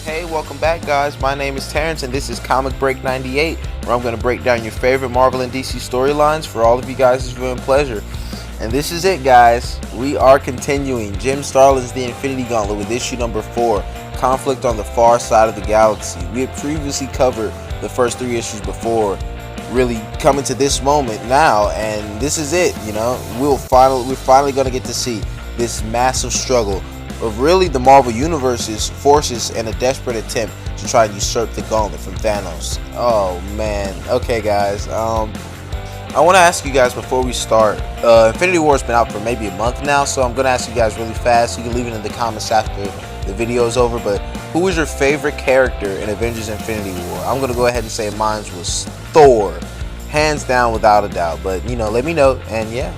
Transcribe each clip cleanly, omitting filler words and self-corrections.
Hey, welcome back, guys. My name is Terrence, and this is Comicbreak 98, where I'm going to break down your favorite Marvel and DC storylines for all of you guys' viewing pleasure. And this is it, guys. We are continuing Jim Starlin's The Infinity Gauntlet with issue number 4, Conflict on the Far Side of the Galaxy. We had previously covered the first 3 issues before, really coming to this moment now, and this is it. We're finally going to get to see this massive struggle of really the Marvel Universe's forces in a desperate attempt to try and usurp the gauntlet from Thanos. Oh man. Okay, guys. I want to ask you guys before we start. Infinity War's been out for maybe a month now, so I'm gonna ask you guys really fast. You can leave it in the comments after the video is over. But who is your favorite character in Avengers: Infinity War? I'm gonna go ahead and say mine was Thor, hands down, without a doubt. But let me know, and yeah.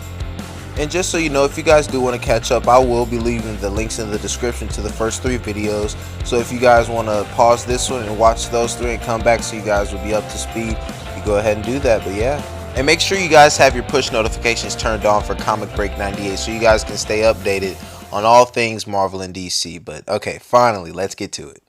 And just so you know, if you guys do want to catch up, I will be leaving the links in the description to the first 3 videos. So if you guys want to pause this one and watch those 3 and come back so you guys will be up to speed, you go ahead and do that. But yeah. And make sure you guys have your push notifications turned on for Comicbreak 98 so you guys can stay updated on all things Marvel and DC. But okay, finally, let's get to it.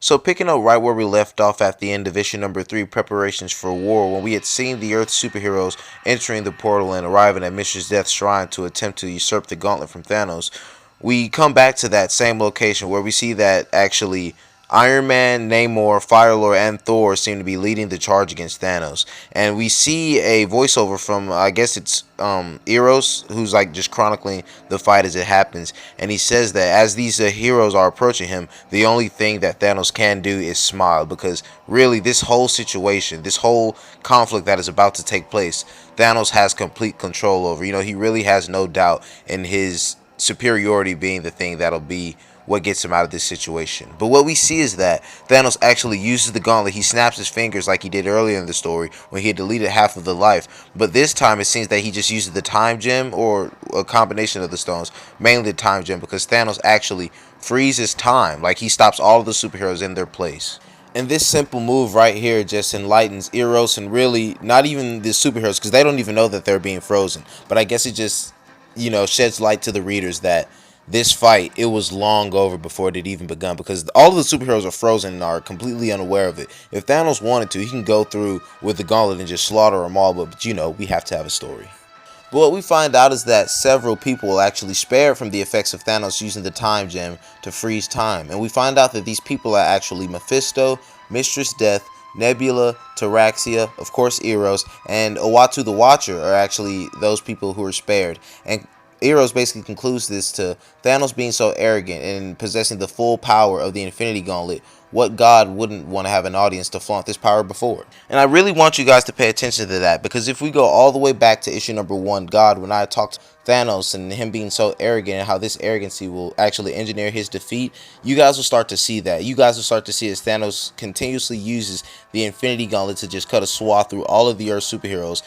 So picking up right where we left off at the end of issue number 3, Preparations for War, when we had seen the Earth superheroes entering the portal and arriving at Mr. Death's shrine to attempt to usurp the gauntlet from Thanos, we come back to that same location where we see that actually Iron Man, Namor, Firelord, and Thor seem to be leading the charge against Thanos. And we see a voiceover from, I guess it's Eros, who's like just chronicling the fight as it happens. And he says that as these heroes are approaching him, the only thing that Thanos can do is smile. Because really, this whole situation, this whole conflict that is about to take place, Thanos has complete control over. He really has no doubt in his superiority being the thing that'll be what gets him out of this situation. But what we see is that Thanos actually uses the gauntlet. He snaps his fingers like he did earlier in the story when he had deleted half of the life. But this time it seems that he just uses the time gem or a combination of the stones, mainly the time gem, because Thanos actually freezes time. Like he stops all of the superheroes in their place. And this simple move right here just enlightens Eros and really not even the superheroes, because they don't even know that they're being frozen. But I guess it just, sheds light to the readers that this fight, it was long over before it had even begun, because all of the superheroes are frozen and are completely unaware of it. If Thanos wanted to, he can go through with the gauntlet and just slaughter them all, but we have to have a story. But what we find out is that several people will actually spared from the effects of Thanos using the time gem to freeze time. And we find out that these people are actually Mephisto, Mistress Death, Nebula, Taraxia, of course Eros, and Uatu the Watcher are actually those people who are spared. And Eros basically concludes this to Thanos being so arrogant and possessing the full power of the Infinity Gauntlet. What god wouldn't want to have an audience to flaunt this power before? And I really want you guys to pay attention to that, because if we go all the way back to issue number 1, God, when I talked to Thanos and him being so arrogant and how this arrogancy will actually engineer his defeat, you guys will start to see that. You guys will start to see as Thanos continuously uses the Infinity Gauntlet to just cut a swath through all of the Earth superheroes.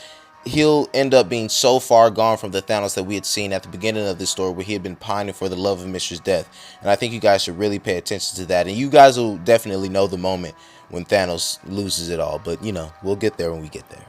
He'll end up being so far gone from the Thanos that we had seen at the beginning of this story, where he had been pining for the love of Mistress Death. And I think you guys should really pay attention to that. And you guys will definitely know the moment when Thanos loses it all. But, we'll get there when we get there.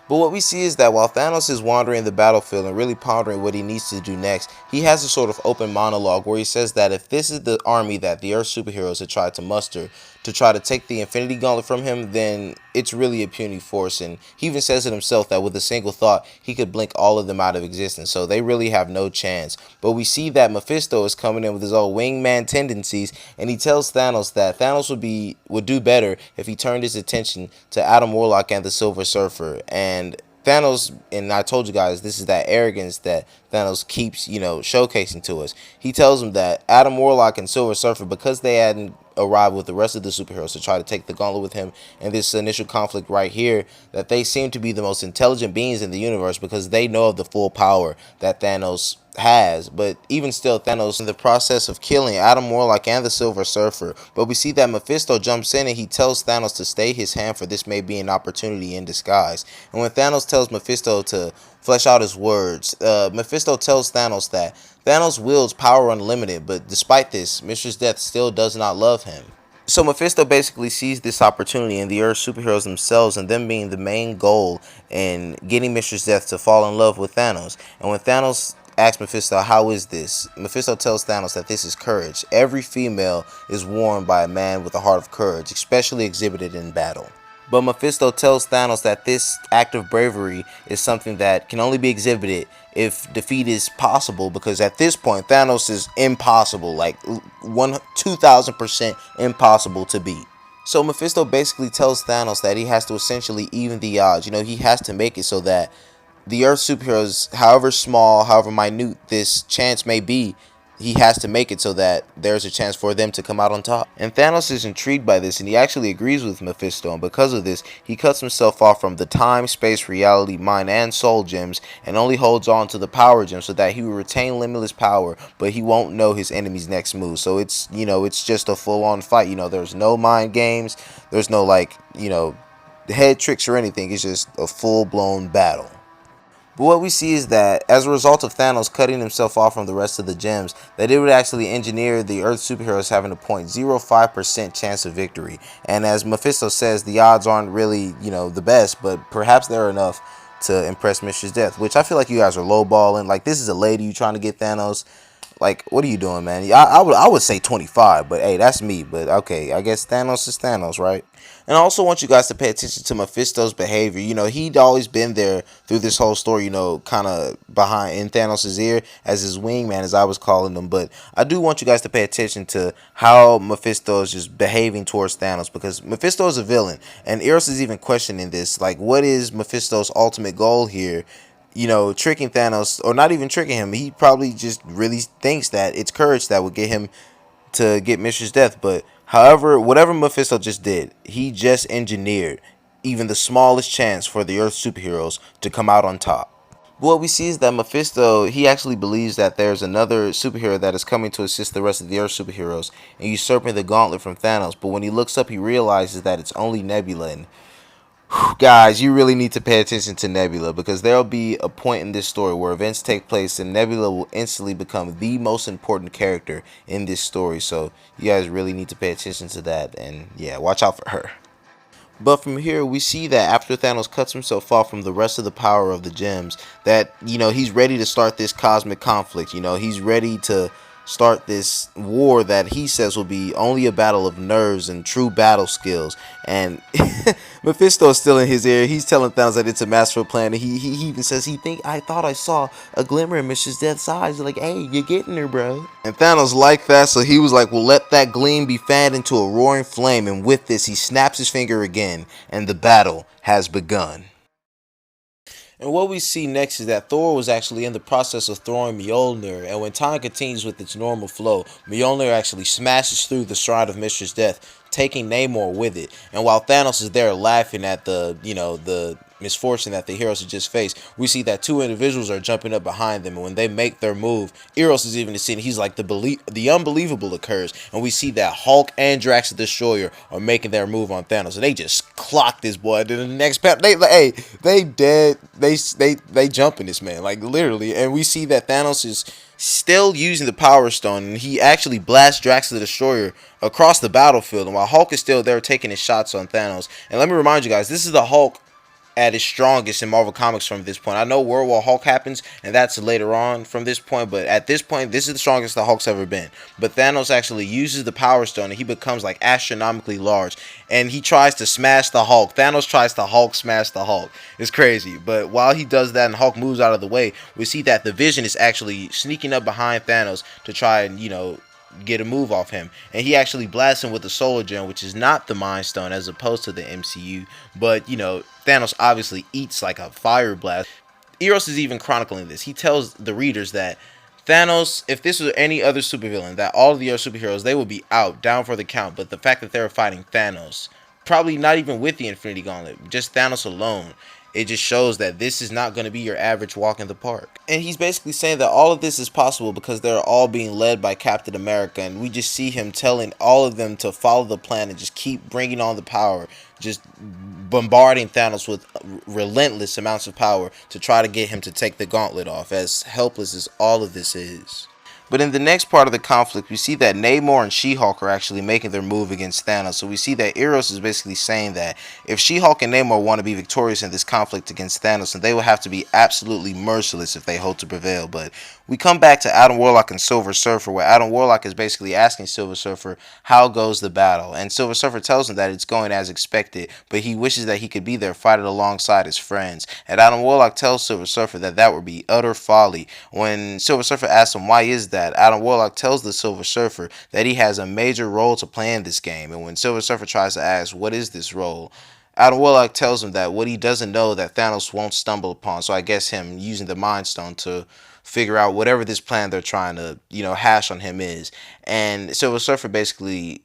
But what we see is that while Thanos is wandering the battlefield and really pondering what he needs to do next, he has a sort of open monologue where he says that if this is the army that the Earth superheroes had tried to muster to try to take the Infinity Gauntlet from him, then it's really a puny force. And he even says it himself that with a single thought, he could blink all of them out of existence. So they really have no chance. But we see that Mephisto is coming in with his old wingman tendencies, and he tells Thanos that Thanos would do better if he turned his attention to Adam Warlock and the Silver Surfer. And Thanos, and I told you guys, this is that arrogance that Thanos keeps, showcasing to us. He tells him that Adam Warlock and Silver Surfer, because they hadn't arrived with the rest of the superheroes to try to take the gauntlet with him in this initial conflict right here, that they seem to be the most intelligent beings in the universe, because they know of the full power that Thanos has. But even still, Thanos in the process of killing Adam Warlock and the Silver Surfer. But we see that Mephisto jumps in and he tells Thanos to stay his hand, for this may be an opportunity in disguise. And when Thanos tells Mephisto to flesh out his words, Mephisto tells Thanos that Thanos wields power unlimited, but despite this, Mistress Death still does not love him. So Mephisto basically sees this opportunity in the Earth superheroes themselves and them being the main goal in getting Mistress Death to fall in love with Thanos. And when Thanos asks Mephisto, how is this? Mephisto tells Thanos that this is courage. Every female is worn by a man with a heart of courage, especially exhibited in battle. But Mephisto tells Thanos that this act of bravery is something that can only be exhibited if defeat is possible, because at this point Thanos is impossible, like 2000% impossible to beat. So Mephisto basically tells Thanos that he has to essentially even the odds. He has to make it so that the Earth superheroes, however small, however minute this chance may be, he has to make it so that there's a chance for them to come out on top. And Thanos is intrigued by this, and he actually agrees with Mephisto, and because of this, he cuts himself off from the time, space, reality, mind, and soul gems, and only holds on to the power gem so that he will retain limitless power, but he won't know his enemy's next move. So it's just a full-on fight. There's no mind games, there's no head tricks or anything. It's just a full-blown battle. But what we see is that as a result of Thanos cutting himself off from the rest of the gems, that it would actually engineer the Earth superheroes having a 0.05% chance of victory. And as Mephisto says, the odds aren't really, the best, but perhaps they're enough to impress Mistress Death, which I feel like you guys are lowballing. Like, this is a lady you trying to get Thanos. Like, what are you doing, man? I would say 25, but hey, that's me. But okay, I guess Thanos is Thanos, right? And I also want you guys to pay attention to Mephisto's behavior. He'd always been there through this whole story, kind of behind in Thanos' ear as his wingman, as I was calling him. But I do want you guys to pay attention to how Mephisto is just behaving towards Thanos, because Mephisto is a villain. And Eros is even questioning this. Like, what is Mephisto's ultimate goal here? Tricking Thanos, or not even tricking him. He probably just really thinks that it's courage that would get him to get Mistress Death. But however, whatever Mephisto just did, he just engineered even the smallest chance for the Earth superheroes to come out on top. What we see is that Mephisto, he actually believes that there's another superhero that is coming to assist the rest of the Earth superheroes in usurping the gauntlet from Thanos. But when he looks up, he realizes that it's only Nebula. And guys, you really need to pay attention to Nebula, because there'll be a point in this story where events take place and Nebula will instantly become the most important character in this story. So you guys really need to pay attention to that, and yeah, watch out for her. But from here, we see that after Thanos cuts himself off from the rest of the power of the gems, that, he's ready to start this cosmic conflict. He's ready to start this war that he says will be only a battle of nerves and true battle skills. And Mephisto is still in his ear. He's telling Thanos that it's a masterful plan. And he even says I thought I saw a glimmer in Mistress Death's eyes. Like, hey, you're getting her, bro. And Thanos liked that, so he was like, well, let that gleam be fanned into a roaring flame. And with this, he snaps his finger again, and the battle has begun. And what we see next is that Thor was actually in the process of throwing Mjolnir, and when time continues with its normal flow, Mjolnir actually smashes through the Shrine of Mistress Death, taking Namor with it. And while Thanos is there laughing at the misfortune that the heroes have just faced, we see that two individuals are jumping up behind them, and when they make their move, Eros is even seeing. He's like, the unbelievable occurs, and we see that Hulk and Drax the Destroyer are making their move on Thanos, and they just clock this boy. Then the next panel, they dead. They jumping this man, like, literally. And we see that Thanos is still using the Power Stone, and he actually blasts Drax the Destroyer across the battlefield. And while Hulk is still there taking his shots on Thanos, and let me remind you guys, this is the Hulk at its strongest in Marvel Comics from this point. I know World War Hulk happens, and that's later on from this point, but at this point, this is the strongest the Hulk's ever been. But Thanos actually uses the Power Stone, and he becomes, like, astronomically large, and he tries to smash the Hulk. Thanos tries to Hulk smash the Hulk. It's crazy, but while he does that and Hulk moves out of the way, we see that the Vision is actually sneaking up behind Thanos to try and, get a move off him, and he actually blasts him with the Solar Gem, which is not the Mind Stone as opposed to the MCU, but Thanos obviously eats like a fire blast. Eros is even chronicling this. He tells the readers that Thanos, if this was any other supervillain, that all of the other superheroes, they would be out, down for the count, but the fact that they were fighting Thanos, probably not even with the Infinity Gauntlet, just Thanos alone, it just shows that this is not going to be your average walk in the park. And he's basically saying that all of this is possible because they're all being led by Captain America, and we just see him telling all of them to follow the plan and just keep bringing on the power, just bombarding Thanos with relentless amounts of power to try to get him to take the gauntlet off, as helpless as all of this is. But in the next part of the conflict, we see that Namor and She-Hulk are actually making their move against Thanos. So we see that Eros is basically saying that if She-Hulk and Namor want to be victorious in this conflict against Thanos, then they will have to be absolutely merciless if they hope to prevail. But we come back to Adam Warlock and Silver Surfer, where Adam Warlock is basically asking Silver Surfer how goes the battle, and Silver Surfer tells him that it's going as expected, but he wishes that he could be there fighting alongside his friends. And Adam Warlock tells Silver Surfer that that would be utter folly. When Silver Surfer asks him why is that, Adam Warlock tells the Silver Surfer that he has a major role to play in this game. And when Silver Surfer tries to ask what is this role, Adam Warlock tells him that what he doesn't know that Thanos won't stumble upon. So I guess him using the Mind Stone to figure out whatever this plan they're trying to, hash on him is. And Silver Surfer basically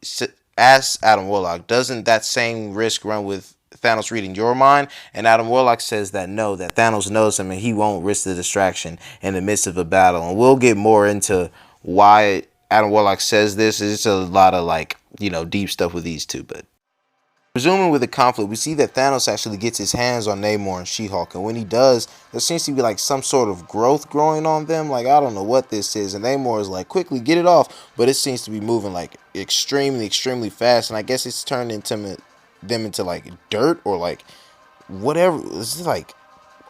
asks Adam Warlock, doesn't that same risk run with Thanos reading your mind? And Adam Warlock says that no, that Thanos knows him and he won't risk the distraction in the midst of a battle. And we'll get more into why Adam Warlock says this. It's a lot of deep stuff with these two, but resuming with the conflict, we see that Thanos actually gets his hands on Namor and She-Hulk, and when he does, there seems to be like some sort of growth growing on them. Like, I don't know what this is, and Namor is like, quickly get it off, but it seems to be moving like extremely fast, and I guess it's turned into them into like dirt or like whatever. This is like,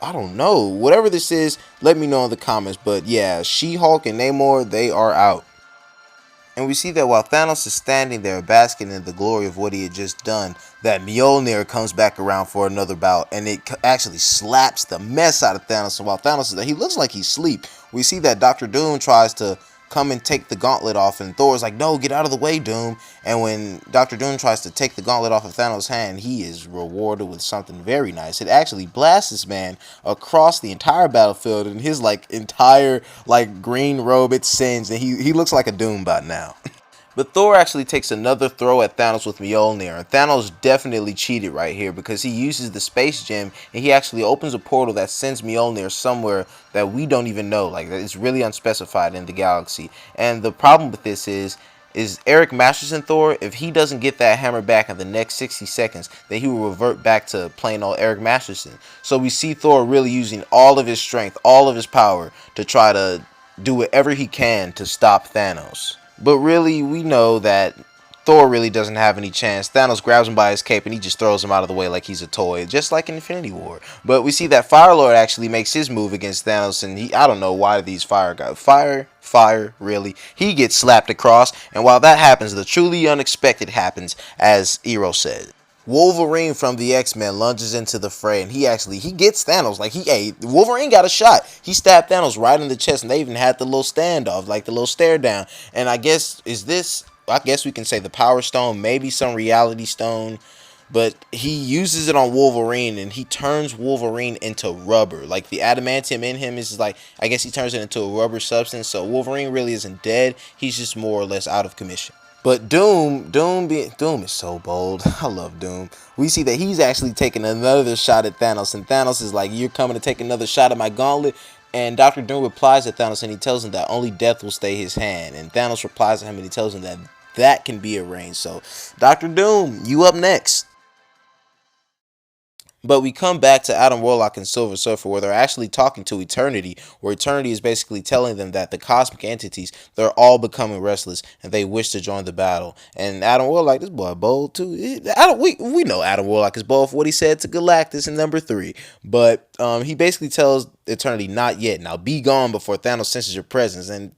I don't know, whatever this is. Let me know in the comments. But yeah, She-Hulk and Namor, they are out. And we see that while Thanos is standing there basking in the glory of what he had just done, that Mjolnir comes back around for another bout, and it actually slaps the mess out of Thanos. And while Thanos is there, he looks like he's asleep. We see that Dr. Doom tries to come and take the gauntlet off, and Thor's like, no, get out of the way, Doom. And when Dr. Doom tries to take the gauntlet off of Thanos' hand, he is rewarded with something very nice. It actually blasts this man across the entire battlefield, and his entire green robe, it sends, and he looks like a Doombot now. But Thor actually takes another throw at Thanos with Mjolnir, and Thanos definitely cheated right here because he uses the space gem and he actually opens a portal that sends Mjolnir somewhere that we don't even know. Like, it's really unspecified in the galaxy. And the problem with this is Eric Masterson Thor, if he doesn't get that hammer back in the next 60 seconds, then he will revert back to plain old Eric Masterson. So we see Thor really using all of his strength, all of his power to try to do whatever he can to stop Thanos. But really, we know that Thor really doesn't have any chance. Thanos grabs him by his cape and he just throws him out of the way like he's a toy, just like in Infinity War. But we see that Fire-Lord actually makes his move against Thanos, and I don't know why these fire guys, fire, really. He gets slapped across, and while that happens, the truly unexpected happens, as Eros said. Wolverine from the X-Men lunges into the fray, and he gets Thanos. Wolverine got a shot. He stabbed Thanos right in the chest, and they even had the little standoff, like the little stare down. And I guess we can say the Power Stone, maybe some Reality Stone, but he uses it on Wolverine, and he turns Wolverine into rubber. Like, the adamantium in him is I guess he turns it into a rubber substance. So Wolverine really isn't dead. He's just more or less out of commission. But Doom is so bold. I love Doom. We see that he's actually taking another shot at Thanos, and Thanos is like, you're coming to take another shot at my gauntlet? And Dr. Doom replies to Thanos, and he tells him that only death will stay his hand. And Thanos replies to him, and he tells him that that can be arranged. So, Dr. Doom, you up next. But we come back to Adam Warlock and Silver Surfer, where they're actually talking to Eternity, where Eternity is basically telling them that the cosmic entities, they're all becoming restless and they wish to join the battle. And Adam Warlock, this boy bold too. We know Adam Warlock is bold for what he said to Galactus in number 3. But he basically tells Eternity, not yet. Now be gone before Thanos senses your presence. And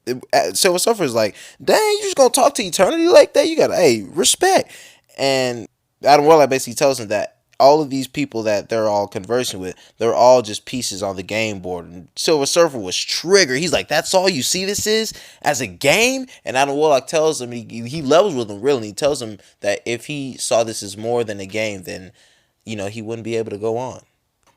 Silver Surfer is like, dang, you just gonna talk to Eternity like that? You gotta, hey, respect. And Adam Warlock basically tells him that all of these people that they're all conversing with, they're all just pieces on the game board. And Silver Surfer was triggered. He's like, that's all you see this is as a game? And Adam Warlock tells him, he levels with him really, and he tells him that if he saw this as more than a game, then, he wouldn't be able to go on.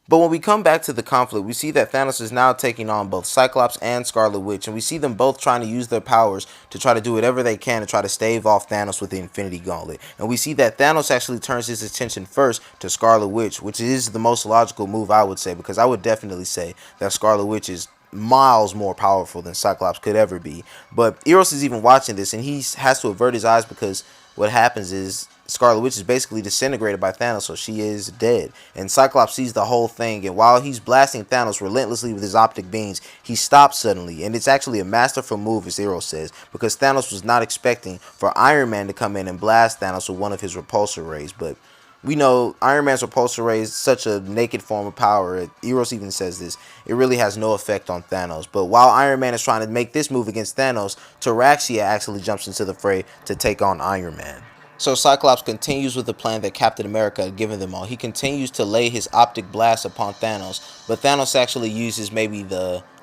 But when we come back to the conflict, we see that Thanos is now taking on both Cyclops and Scarlet Witch, and we see them both trying to use their powers to try to do whatever they can to try to stave off Thanos with the Infinity Gauntlet. And we see that Thanos actually turns his attention first to Scarlet Witch, which is the most logical move, I would say, because I would definitely say that Scarlet Witch is miles more powerful than Cyclops could ever be. But Eros is even watching this, and he has to avert his eyes because what happens is Scarlet Witch is basically disintegrated by Thanos, so she is dead. And Cyclops sees the whole thing, and while he's blasting Thanos relentlessly with his optic beams, he stops suddenly. And it's actually a masterful move, as Zero says, because Thanos was not expecting for Iron Man to come in and blast Thanos with one of his repulsor rays. But we know Iron Man's repulsor ray is such a naked form of power. Eros even says this. It really has no effect on Thanos. But while Iron Man is trying to make this move against Thanos, Taraxia actually jumps into the fray to take on Iron Man. So Cyclops continues with the plan that Captain America had given them all. He continues to lay his optic blast upon Thanos, but Thanos actually uses maybe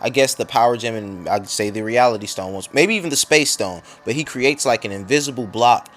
I guess the power gem, and I'd say the reality stone once, maybe even the space stone, but he creates like an invisible block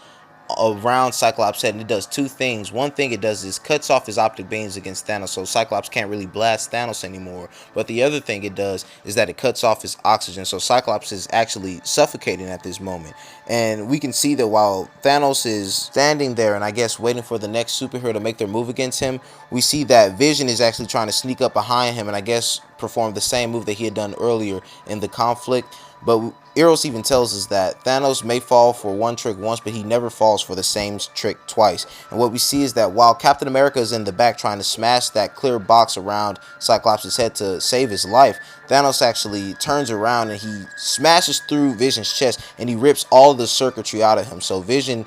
around Cyclops' head, and it does two things. One thing it does is cuts off his optic beams against Thanos, so Cyclops can't really blast Thanos anymore. But the other thing it does is that it cuts off his oxygen, so Cyclops is actually suffocating at this moment. And we can see that while Thanos is standing there and I guess waiting for the next superhero to make their move against him, we see that Vision is actually trying to sneak up behind him and I guess perform the same move that he had done earlier in the conflict. But Eros even tells us that Thanos may fall for one trick once, but he never falls for the same trick twice. And what we see is that while Captain America is in the back trying to smash that clear box around Cyclops' head to save his life, Thanos actually turns around and he smashes through Vision's chest and he rips all the circuitry out of him. So Vision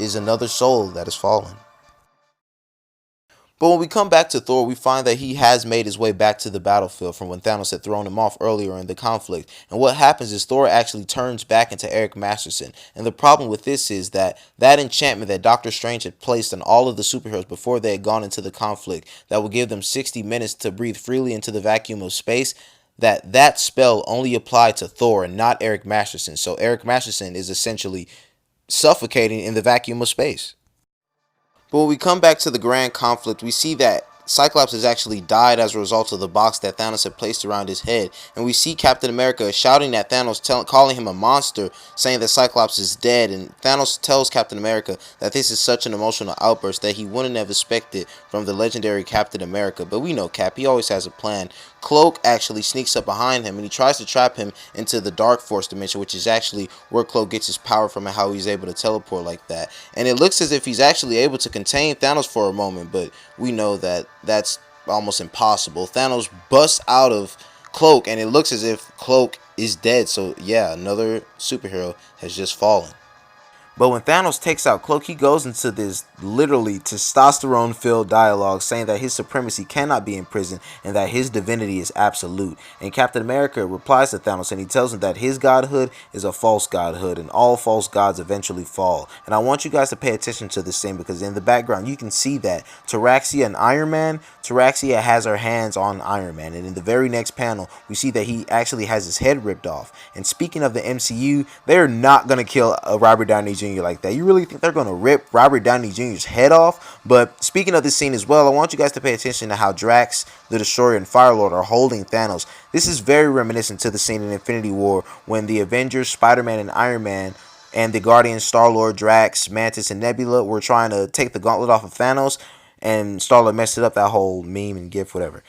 is another soul that has fallen. But when we come back to Thor, we find that he has made his way back to the battlefield from when Thanos had thrown him off earlier in the conflict. And what happens is Thor actually turns back into Eric Masterson. And the problem with this is that enchantment that Doctor Strange had placed on all of the superheroes before they had gone into the conflict, that would give them 60 minutes to breathe freely into the vacuum of space, that spell only applied to Thor and not Eric Masterson. So Eric Masterson is essentially suffocating in the vacuum of space. But when we come back to the grand conflict, we see that Cyclops has actually died as a result of the box that Thanos had placed around his head. And we see Captain America shouting at Thanos, calling him a monster, saying that Cyclops is dead. And Thanos tells Captain America that this is such an emotional outburst that he wouldn't have expected from the legendary Captain America. But we know Cap, he always has a plan. Cloak actually sneaks up behind him and he tries to trap him into the Dark Force dimension, which is actually where Cloak gets his power from and how he's able to teleport like that. And it looks as if he's actually able to contain Thanos for a moment, but we know that that's almost impossible. Thanos busts out of Cloak and it looks as if Cloak is dead. So yeah, another superhero has just fallen. But when Thanos takes out Cloak, he goes into this literally testosterone-filled dialogue saying that his supremacy cannot be imprisoned and that his divinity is absolute. And Captain America replies to Thanos and he tells him that his godhood is a false godhood and all false gods eventually fall. And I want you guys to pay attention to this scene because in the background you can see that Taraxia and Iron Man, Taraxia has her hands on Iron Man. And in the very next panel, we see that he actually has his head ripped off. And speaking of the MCU, they're not going to kill Robert Downey Jr. like that. You really think they're going to rip Robert Downey Jr.'s head off? But speaking of this scene as well, I want you guys to pay attention to how Drax, the Destroyer, and Firelord are holding Thanos. This is very reminiscent to the scene in Infinity War when the Avengers, Spider-Man, and Iron Man and the Guardians, Star-Lord, Drax, Mantis, and Nebula were trying to take the gauntlet off of Thanos, and Star-Lord messed it up, that whole meme and gif, whatever.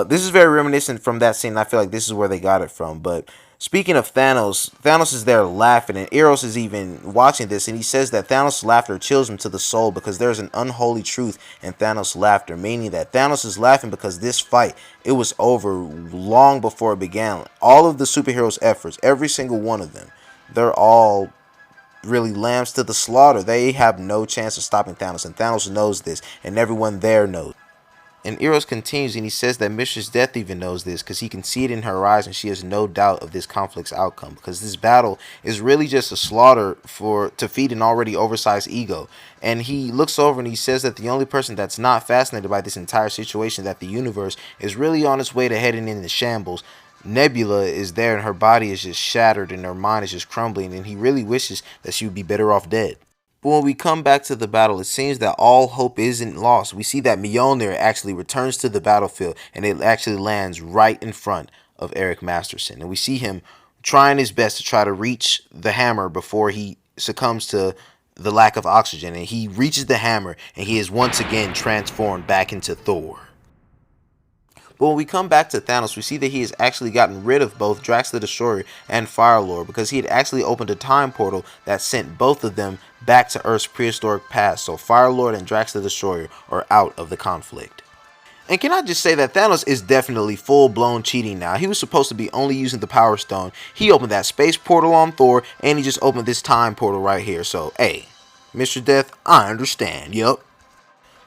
This is very reminiscent from that scene. I feel like this is where they got it from. But speaking of Thanos, Thanos is there laughing, and Eros is even watching this, and he says that Thanos' laughter chills him to the soul because there's an unholy truth in Thanos' laughter, meaning that Thanos is laughing because this fight, it was over long before it began. All of the superheroes' efforts, every single one of them, they're all really lambs to the slaughter. They have no chance of stopping Thanos, and Thanos knows this, and everyone there knows. And Eros continues and he says that Mistress Death even knows this because he can see it in her eyes and she has no doubt of this conflict's outcome because this battle is really just a slaughter to feed an already oversized ego. And he looks over and he says that the only person that's not fascinated by this entire situation, that the universe is really on its way to heading into shambles. Nebula is there and her body is just shattered and her mind is just crumbling, and he really wishes that she would be better off dead. But when we come back to the battle, it seems that all hope isn't lost. We see that Mjolnir actually returns to the battlefield and it actually lands right in front of Eric Masterson. And we see him trying his best to try to reach the hammer before he succumbs to the lack of oxygen. And he reaches the hammer and he is once again transformed back into Thor. But when we come back to Thanos, we see that he has actually gotten rid of both Drax the Destroyer and Firelord because he had actually opened a time portal that sent both of them back to Earth's prehistoric past. So Firelord and Drax the Destroyer are out of the conflict. And can I just say that Thanos is definitely full-blown cheating now. He was supposed to be only using the Power Stone. He opened that space portal on Thor, and he just opened this time portal right here. So, hey, Mr. Death, I understand. Yup.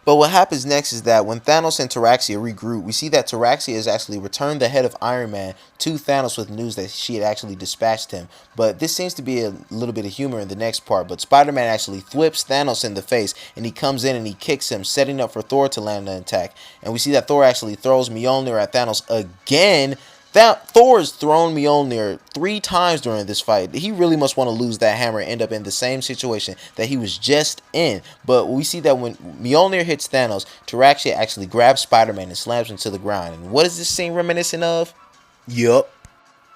But what happens next is that when Thanos and Taraxia regroup, we see that Taraxia has actually returned the head of Iron Man to Thanos with news that she had actually dispatched him. But this seems to be a little bit of humor in the next part, but Spider-Man actually thwips Thanos in the face, and he comes in and he kicks him, setting up for Thor to land an attack. And we see that Thor actually throws Mjolnir at Thanos again. Thor has thrown Mjolnir 3 times during this fight. He really must want to lose that hammer and end up in the same situation that he was just in. But we see that when Mjolnir hits Thanos, Taraxia actually grabs Spider-Man and slams him to the ground. And what is this scene reminiscent of? Yup.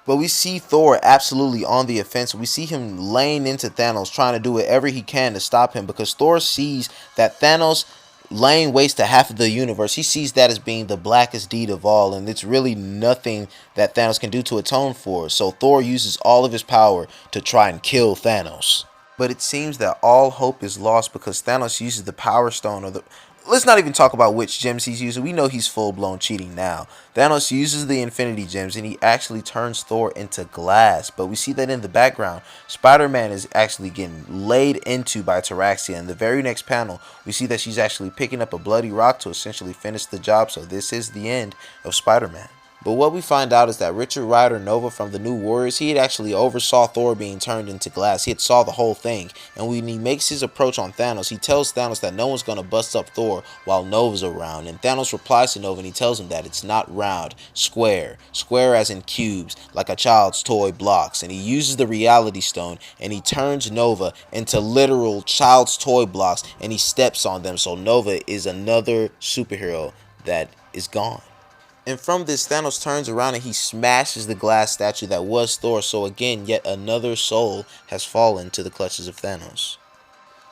But we see Thor absolutely on the offensive. We see him laying into Thanos, trying to do whatever he can to stop him, because Thor sees that Thanos laying waste to half of the universe, he sees that as being the blackest deed of all, and it's really nothing that Thanos can do to atone for. So Thor uses all of his power to try and kill Thanos. But it seems that all hope is lost because Thanos uses the Power Stone, or the... Let's not even talk about which gems he's using. We know he's full-blown cheating now. Thanos uses the Infinity Gems and he actually turns Thor into glass. But we see that in the background, Spider-Man is actually getting laid into by Taraxia. In the very next panel, we see that she's actually picking up a bloody rock to essentially finish the job. So this is the end of Spider-Man. But what we find out is that Richard Rider Nova from the New Warriors, he had actually oversaw Thor being turned into glass. He had saw the whole thing. And when he makes his approach on Thanos, he tells Thanos that no one's going to bust up Thor while Nova's around. And Thanos replies to Nova and he tells him that it's not round, square. Square as in cubes, like a child's toy blocks. And he uses the Reality Stone and he turns Nova into literal child's toy blocks and he steps on them. So Nova is another superhero that is gone. And from this, Thanos turns around and he smashes the glass statue that was Thor. So again, yet another soul has fallen to the clutches of Thanos.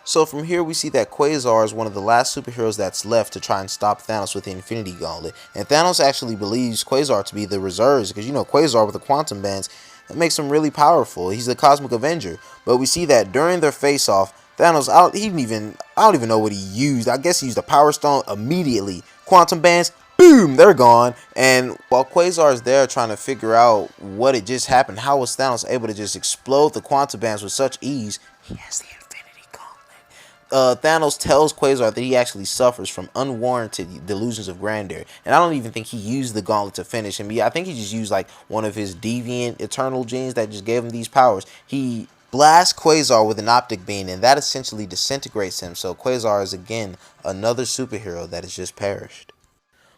So from here we see that Quasar is one of the last superheroes that's left to try and stop Thanos with the Infinity Gauntlet. And Thanos actually believes Quasar to be the reserves because, you know, Quasar with the quantum bands, that makes him really powerful. He's the Cosmic Avenger. But we see that during their face-off, Thanos, I don't even know what he used. I guess he used a Power Stone immediately. Quantum bands, boom, they're gone. And while Quasar is there trying to figure out what had just happened, how was Thanos able to just explode the quantum bands with such ease? He has the Infinity Gauntlet. Thanos tells Quasar that he actually suffers from unwarranted delusions of grandeur. And I don't even think he used the gauntlet to finish him. I think he just used like one of his deviant eternal genes that just gave him these powers. He blasts Quasar with an optic beam and that essentially disintegrates him. So Quasar is again another superhero that has just perished.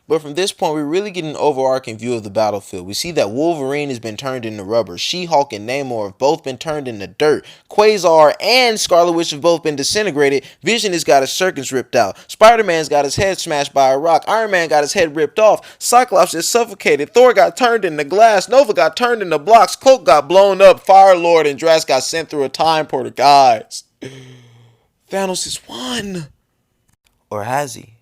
But from this point, we really get an overarching view of the battlefield. We see that Wolverine has been turned into rubber. She-Hulk and Namor have both been turned into dirt. Quasar and Scarlet Witch have both been disintegrated. Vision has got his circuits ripped out. Spider-Man's got his head smashed by a rock. Iron Man got his head ripped off. Cyclops is suffocated. Thor got turned into glass. Nova got turned into blocks. Cloak got blown up. Firelord and Drax got sent through a time portal. Guys, Thanos has won. Or has he?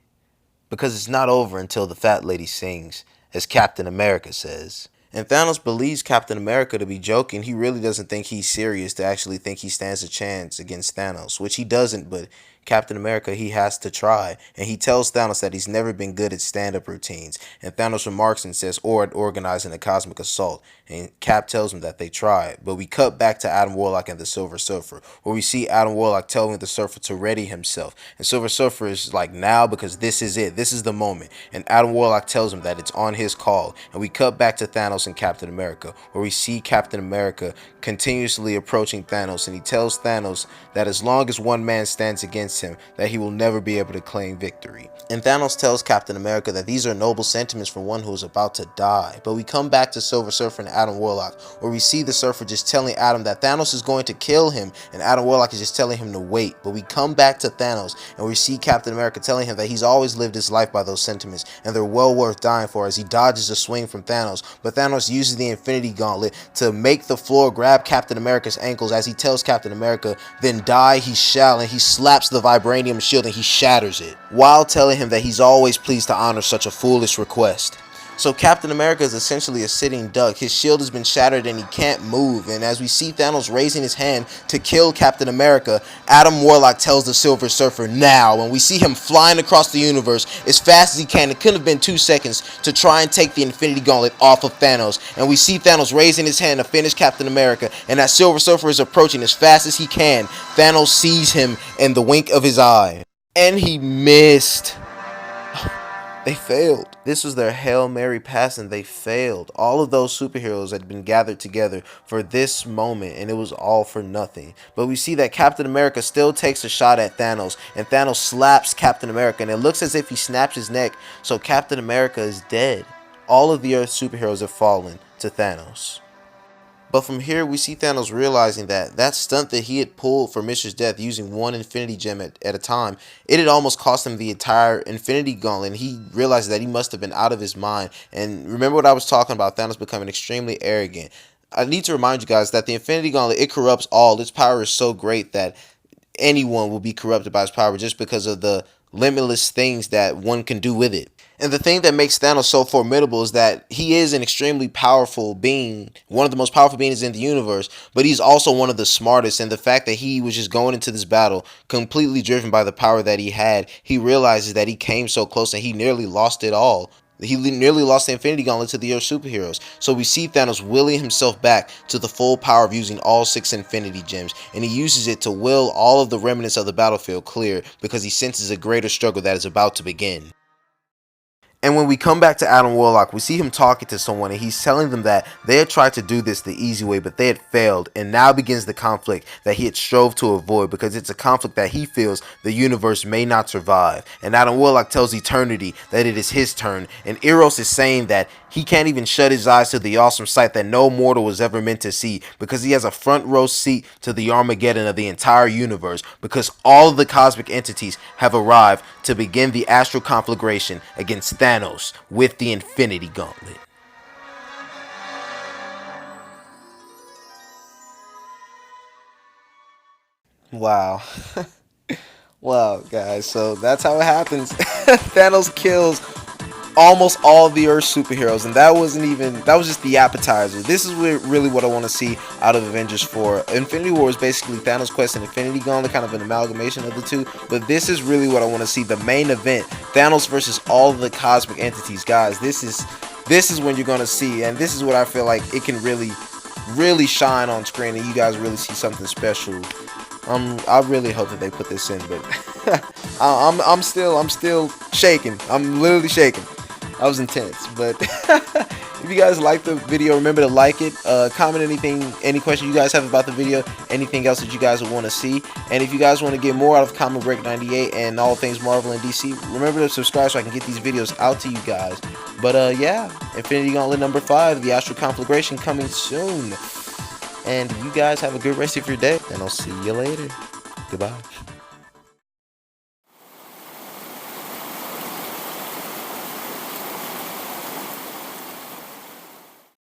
Because it's not over until the fat lady sings, as Captain America says. And Thanos believes Captain America to be joking. He really doesn't think he's serious to actually think he stands a chance against Thanos, which he doesn't, but Captain America, he has to try. And he tells Thanos that he's never been good at stand-up routines. And Thanos remarks and says, or at organizing a cosmic assault. And Cap tells him that they tried. But we cut back to Adam Warlock and the Silver Surfer, where we see Adam Warlock telling the Surfer to ready himself. And Silver Surfer is like, now, because this is it. This is the moment. And Adam Warlock tells him that it's on his call. And we cut back to Thanos and Captain America, where we see Captain America continuously approaching Thanos. And he tells Thanos that as long as one man stands against him, that he will never be able to claim victory. And Thanos tells Captain America that these are noble sentiments for one who is about to die. But we come back to Silver Surfer and Adam Warlock, where we see the Surfer just telling Adam that Thanos is going to kill him, and Adam Warlock is just telling him to wait. But we come back to Thanos, and we see Captain America telling him that he's always lived his life by those sentiments, and they're well worth dying for, as he dodges a swing from Thanos. But Thanos uses the Infinity Gauntlet to make the floor grab Captain America's ankles, as he tells Captain America, then die he shall, and he slaps the vibranium shield and he shatters it, while telling him that he's always pleased to honor such a foolish request. So Captain America is essentially a sitting duck. His shield has been shattered and he can't move. And as we see Thanos raising his hand to kill Captain America, Adam Warlock tells the Silver Surfer now. And we see him flying across the universe as fast as he can. It couldn't have been 2 seconds to try and take the Infinity Gauntlet off of Thanos. And we see Thanos raising his hand to finish Captain America. And that Silver Surfer is approaching as fast as he can. Thanos sees him in the wink of his eye. And he missed. They failed. This was their Hail Mary pass and they failed. All of those superheroes had been gathered together for this moment and it was all for nothing. But we see that Captain America still takes a shot at Thanos and Thanos slaps Captain America and it looks as if he snaps his neck, so Captain America is dead. All of the Earth's superheroes have fallen to Thanos. But from here, we see Thanos realizing that that stunt that he had pulled for Mishra's death using one Infinity Gem at a time, it had almost cost him the entire Infinity Gauntlet. And he realized that he must have been out of his mind. And remember what I was talking about, Thanos becoming extremely arrogant. I need to remind you guys that the Infinity Gauntlet, it corrupts all. Its power is so great that anyone will be corrupted by its power just because of the limitless things that one can do with it. And the thing that makes Thanos so formidable is that he is an extremely powerful being, one of the most powerful beings in the universe, but he's also one of the smartest. And the fact that he was just going into this battle completely driven by the power that he had, he realizes that he came so close and he nearly lost it all. He nearly lost the Infinity Gauntlet to the Earth superheroes. So we see Thanos willing himself back to the full power of using all 6 Infinity Gems. And he uses it to will all of the remnants of the battlefield clear because he senses a greater struggle that is about to begin. And when we come back to Adam Warlock, we see him talking to someone and he's telling them that they had tried to do this the easy way, but they had failed. And now begins the conflict that he had strove to avoid because it's a conflict that he feels the universe may not survive. And Adam Warlock tells Eternity that it is his turn. And Eros is saying that he can't even shut his eyes to the awesome sight that no mortal was ever meant to see because he has a front row seat to the Armageddon of the entire universe because all of the cosmic entities have arrived to begin the astral conflagration against Thanos with the Infinity Gauntlet. Wow. Wow, guys. So that's how it happens. Thanos kills almost all the Earth superheroes, and that was just the appetizer. This is really what I want to see out of Avengers 4. Infinity War is basically Thanos' quest and Infinity Gauntlet, kind of an amalgamation of the two, but this is really what I want to see, the main event, Thanos versus all of the cosmic entities. Guys, this is when you're going to see, and this is what I feel like it can really shine on screen and you guys really see something special. I really hope that they put this in, but I'm still shaking. I'm literally shaking. That was intense. But if you guys like the video, remember to like it, comment any questions you guys have about the video, anything else that you guys would want to see. And if you guys want to get more out of Comicbreak 98 and all things Marvel and DC, remember to subscribe so I can get these videos out to you guys. But yeah, Infinity Gauntlet number 5, the Astral Conflagration, coming soon. And you guys have a good rest of your day, and I'll see you later. Goodbye.